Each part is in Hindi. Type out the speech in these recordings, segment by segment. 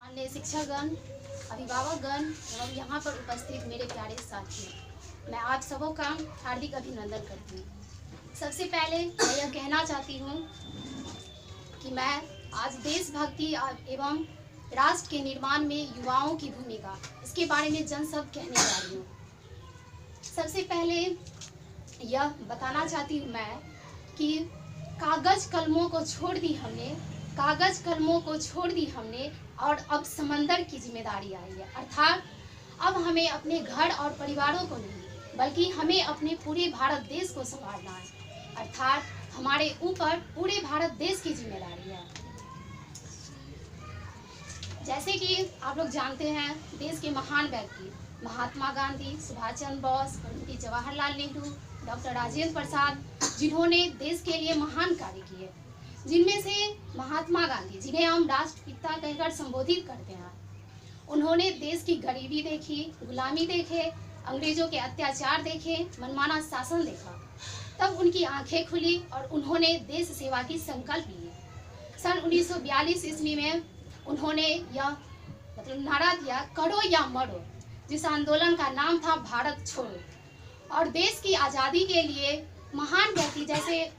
अन्य शिक्षकगण, अभिभावकगण एवं यहाँ पर उपस्थित मेरे प्यारे साथियों, मैं आप सबों का हार्दिक अभिनंदन करती हूँ। सबसे पहले मैं यह कहना चाहती हूँ कि मैं आज देशभक्ति एवं राष्ट्र के निर्माण में युवाओं की भूमिका, इसके बारे में जनशब्द कहने जा रही हूँ। सबसे पहले यह बताना चाहती हूँ मैं कि कागज कलमों को छोड़ दी हमने और अब समंदर की जिम्मेदारी आई है। अर्थात अब हमें अपने घर और परिवारों को नहीं, बल्कि हमें अपने पूरे भारत देश को संभालना है। अर्थात हमारे ऊपर पूरे भारत देश की जिम्मेदारी है। जैसे कि आप लोग जानते हैं, देश के महान व्यक्ति महात्मा गांधी, सुभाष चंद्र बोस, पंडित जवाहरलाल नेहरू, डॉक्टर राजेंद्र प्रसाद, जिन्होंने देश के लिए महान कार्य किए, जिनमें से महात्मा गांधी, जिन्हें हम राष्ट्रपिता कहकर संबोधित करते हैं, उन्होंने देश की गरीबी देखी, गुलामी देखे, अंग्रेजों के अत्याचार देखे, मनमाना शासन देखा। तब उनकी आंखें खुली और उन्होंने देश सेवा की संकल्प लिए। सन 1942 ईस्वी में उन्होंने यह नारा दिया, करो या मरो, जिस आंदोलन का नाम था भारत छोड़ो। और देश की आज़ादी के लिए महान व्यक्ति जैसे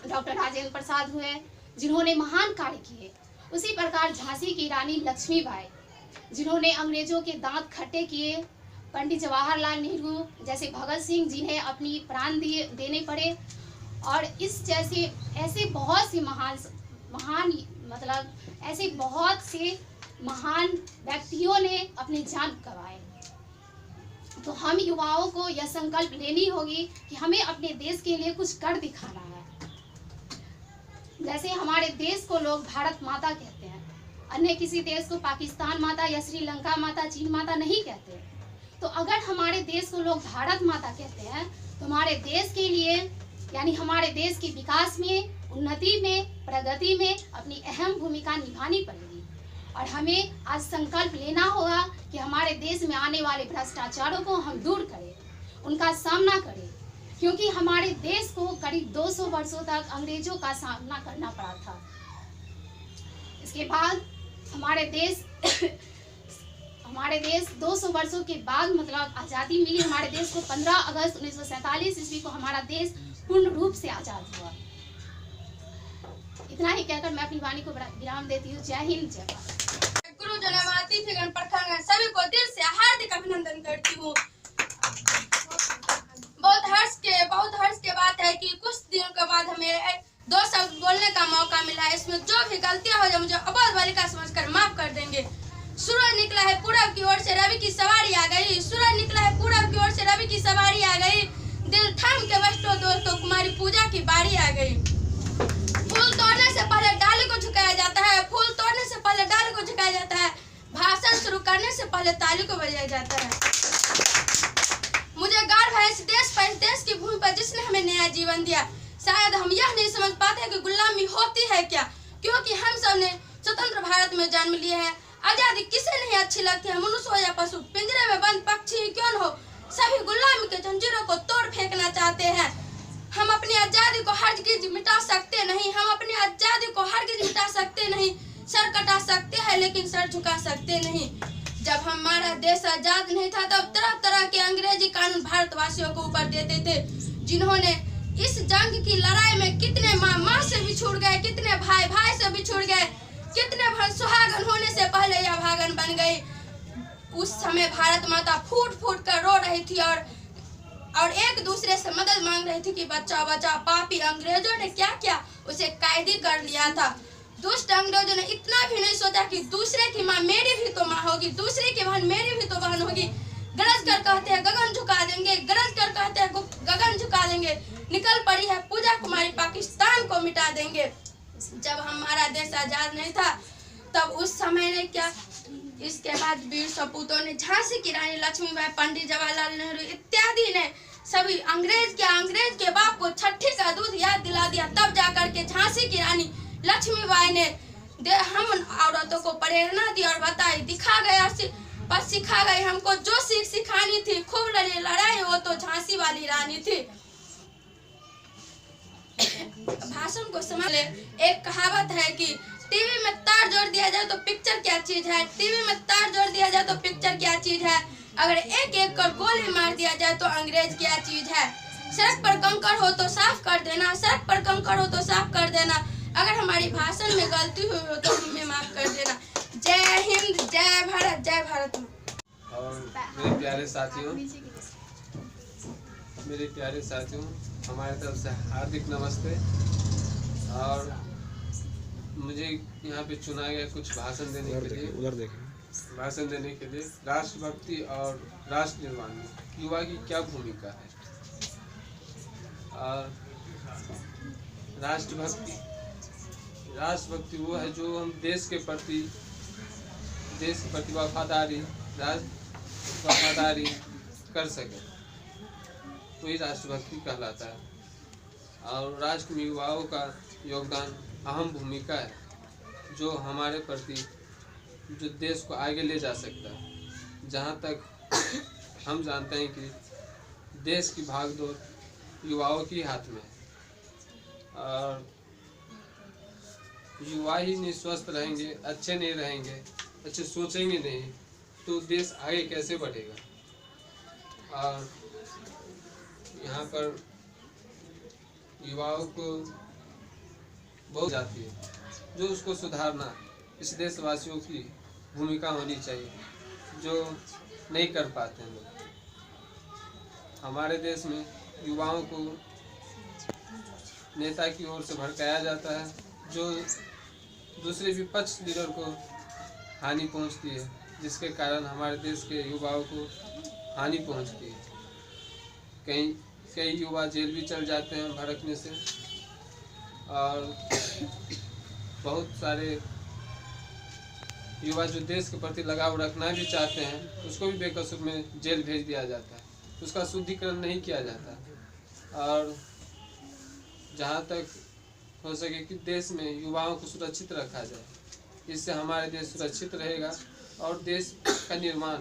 डॉक्टर राजेंद्र प्रसाद हुए, जिन्होंने महान कार्य किए। उसी प्रकार झांसी की रानी लक्ष्मीबाई, जिन्होंने अंग्रेजों के दांत खट्टे किए। पंडित जवाहरलाल नेहरू जैसे भगत सिंह, जिन्हें अपनी प्राण देने पड़े। और इस जैसे ऐसे बहुत से महान व्यक्तियों ने अपनी जान गंवाए। तो हम युवाओं को यह संकल्प लेनी होगी कि हमें अपने देश के लिए कुछ कर दिखाना है। जैसे हमारे देश को लोग भारत माता कहते हैं, अन्य किसी देश को पाकिस्तान माता या श्रीलंका माता, चीन माता नहीं कहते। तो अगर हमारे देश को लोग भारत माता कहते हैं, तो हमारे देश के लिए, यानी हमारे देश के विकास में, उन्नति में, प्रगति में अपनी अहम भूमिका निभानी पड़ेगी। और हमें आज संकल्प लेना होगा कि हमारे देश में आने वाले भ्रष्टाचारों को हम दूर करें, उनका सामना करें, क्योंकि हमारे देश को करीब 200 वर्षों तक अंग्रेजों का सामना करना पड़ा था। इसके बाद हमारे देश 200 वर्षों के बाद मतलब आज़ादी मिली। हमारे देश को 15 अगस्त 1947 ईस्वी को हमारा देश पूर्ण रूप से आज़ाद हुआ। इतना ही कहकर मैं अपनी वाणी को विराम देती हूँ। जय हिंद, जय भारत। गुरुजन एवं अतिथिगण प्रखरगण सभी को दिल से हार्दिक अभिनंदन करती हूँ। बहुत हर्ष के बात है कि कुछ दिनों के बाद हमें 2 शब्द बोलने का मौका मिला है। इसमें जो भी गलतियां हो जाए मुझे अबोध बालिका समझकर माफ कर देंगे। सूरज निकला है पूरब की ओर से, रवि की सवारी आ गई। सूरज निकला है पूरब की ओर से, रवि की सवारी आ गई। दिल थाम के बैठो दोस्तों, कुमारी पूजा की बारी आ गई। फूल तोड़ने से पहले डाली को झुकाया जाता है, फूल तोड़ने से पहले डाली को झुकाया जाता है, भाषण शुरू करने से पहले ताली को बजाया जाता है। मुझे गर्व है इस देश पर, इस देश की भूमि पर जिसने हमें नया जीवन दिया। शायद हम यह नहीं समझ पाते कि गुलामी होती है क्या, क्योंकि हम सब ने स्वतंत्र भारत में जन्म लिया है। आजादी किसे नहीं अच्छी लगती है, मनुष्य हो या पशु, पिंजरे में बंद पक्षी ही क्यों न हो, सभी गुलामी के जंजीरों को तोड़ फेंकना चाहते हैं। हम अपनी आजादी को हरगिज मिटा सकते नहीं, हम अपनी आजादी को हरगिज मिटा सकते नहीं। सर कटा सकते हैं लेकिन सर झुका सकते नहीं। जब हमारा देश आजाद नहीं था तब तरह तरह के अंग्रेजी कानून भारतवासियों को ऊपर देते थे, जिन्होंने इस जंग की लड़ाई में कितने माँ से बिछुड़ गए, कितने भाई से बिछुड़ गए, कितने सुहागन होने से पहले या भागन बन गई। उस समय भारत माता फूट फूट कर रो रही थी और एक दूसरे से मदद मांग रही थी कि बचाओ बचाओ। पापी अंग्रेजों ने क्या किया, उसे कैदी कर लिया था। दुष्ट अंग्रेजों ने इतना भी नहीं सोचा कि दूसरे की माँ मेरी भी तो माँ होगी, दूसरे की बहन मेरी भी तो बहन होगी। गरज कर कहते हैं गगन झुका देंगे, गरज कर कहते हैं गगन झुका देंगे। निकल पड़ी है पूजा कुमारी, पाकिस्तान को मिटा देंगे। जब हमारा देश आजाद नहीं था तब उस समय ने क्या, इसके बाद वीर सपूतों ने, झांसी की रानी लक्ष्मीबाई, पंडित जवाहरलाल नेहरू इत्यादि ने सभी अंग्रेज के बाप को छठी का दूध याद दिला दिया। तब जाकर के झांसी की रानी लक्ष्मीबाई ने हम औरतों को प्रेरणा दी और बताई, सिखा गई हमको जो सीख सिखानी थी। खूब लड़ी लड़ाई, वो तो झांसी वाली रानी थी। भाषण को समझ ले। एक कहावत है कि टीवी में तार तार जोड़ दिया जाए तो पिक्चर क्या चीज है, टीवी में तार जोड़ दिया जाए तो पिक्चर क्या चीज है, अगर एक एक कर गोली मार दिया जाए तो अंग्रेज क्या चीज है। सड़क पर कंकड़ हो तो साफ कर देना, सड़क पर कंकड़ हो तो साफ कर देना, अगर हमारी भाषण में गलती हुई हो तो हमें माफ कर देना। जय हिंद, जय भारत, जय भारत। और मेरे प्यारे साथियों, हमारे तरफ से हार्दिक नमस्ते। और मुझे यहाँ पे चुना गया कुछ भाषण देने के लिए राष्ट्रभक्ति और राष्ट्र निर्माण में युवा की क्या भूमिका है। और राष्ट्रभक्ति वो है जो हम देश के प्रति वफादारी कर सके, तो ये राष्ट्रभक्ति कहलाता है। और राष्ट्र में युवाओं का योगदान अहम भूमिका है, जो हमारे प्रति जो देश को आगे ले जा सकता है। जहाँ तक हम जानते हैं कि देश की भागदौड़ युवाओं के हाथ में है, और युवा ही नहीं स्वस्थ रहेंगे, अच्छे नहीं रहेंगे, अच्छे सोचेंगे नहीं, तो देश आगे कैसे बढ़ेगा। और यहाँ पर युवाओं को बहुत जाती है, जो उसको सुधारना इस देशवासियों की भूमिका होनी चाहिए, जो नहीं कर पाते हैं लोग। हमारे देश में युवाओं को नेता की ओर से भड़काया जाता है, जो दूसरे विपक्ष लीडर को हानि पहुंचती है, जिसके कारण हमारे देश के युवाओं को हानि पहुंचती है। कई युवा जेल भी चल जाते हैं भड़कने से, और बहुत सारे युवा जो देश के प्रति लगाव रखना भी चाहते हैं, उसको भी बेकसूर में जेल भेज दिया जाता है, उसका शुद्धिकरण नहीं किया जाता। और जहाँ तक हो सके कि देश में युवाओं को सुरक्षित रखा जाए, इससे हमारे देश सुरक्षित रहेगा और देश का निर्माण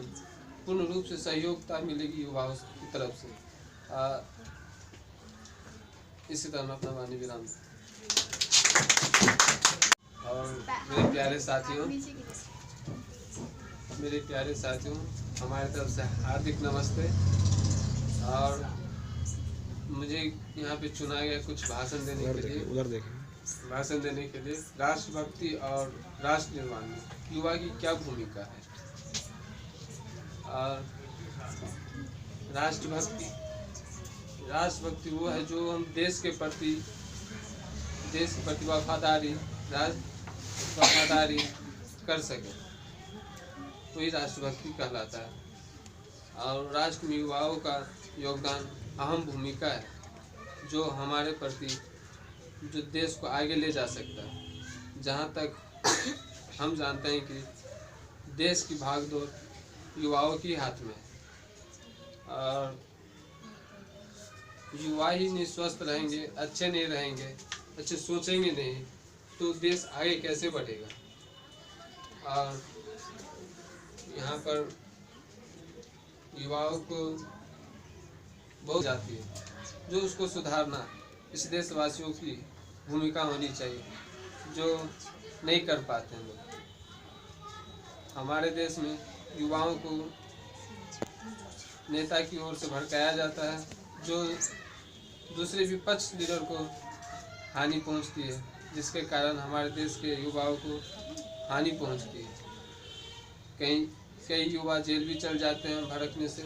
पूर्ण रूप से सहयोगिता मिलेगी युवाओं की तरफ से। इसी तरह मैं अपना वाणी विराम। और मेरे प्यारे साथियों, हमारे तरफ से हार्दिक नमस्ते। और मुझे यहाँ पे चुना गया कुछ भाषण देने के लिए राष्ट्रभक्ति और राष्ट्र निर्माण में युवा की क्या भूमिका है। और राष्ट्रभक्ति वो है जो हम देश के प्रति वफादारी कर सके, तो ये राष्ट्रभक्ति कहलाता है। और राष्ट्र में युवाओं का योगदान अहम भूमिका है, जो हमारे प्रति जो देश को आगे ले जा सकता है। जहाँ तक हम जानते हैं कि देश की भागदौड़ युवाओं के हाथ में है, और युवा ही नहीं स्वस्थ रहेंगे, अच्छे नहीं रहेंगे, अच्छे सोचेंगे नहीं, तो देश आगे कैसे बढ़ेगा। और यहाँ पर युवाओं को बहुत जाती है, जो उसको सुधारना इस देशवासियों की भूमिका होनी चाहिए, जो नहीं कर पाते हैं लोग। हमारे देश में युवाओं को नेता की ओर से भड़काया जाता है, जो दूसरे विपक्ष लीडर को हानि पहुंचती है, जिसके कारण हमारे देश के युवाओं को हानि पहुंचती है। कई युवा जेल भी चल जाते हैं भड़कने से,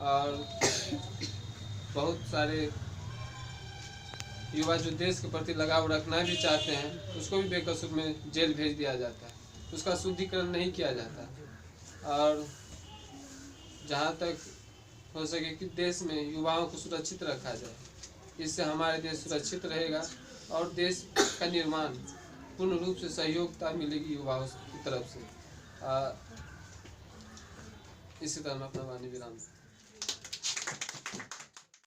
और बहुत सारे युवा जो देश के प्रति लगाव रखना भी चाहते हैं, उसको भी बेकसूर में जेल भेज दिया जाता है, उसका शुद्धिकरण नहीं किया जाता। और जहाँ तक हो सके कि देश में युवाओं को सुरक्षित रखा जाए, इससे हमारे देश सुरक्षित रहेगा और देश का निर्माण पूर्ण रूप से सहयोगिता मिलेगी युवाओं की तरफ से। इसी तरह मैं अपना वाणी विराम।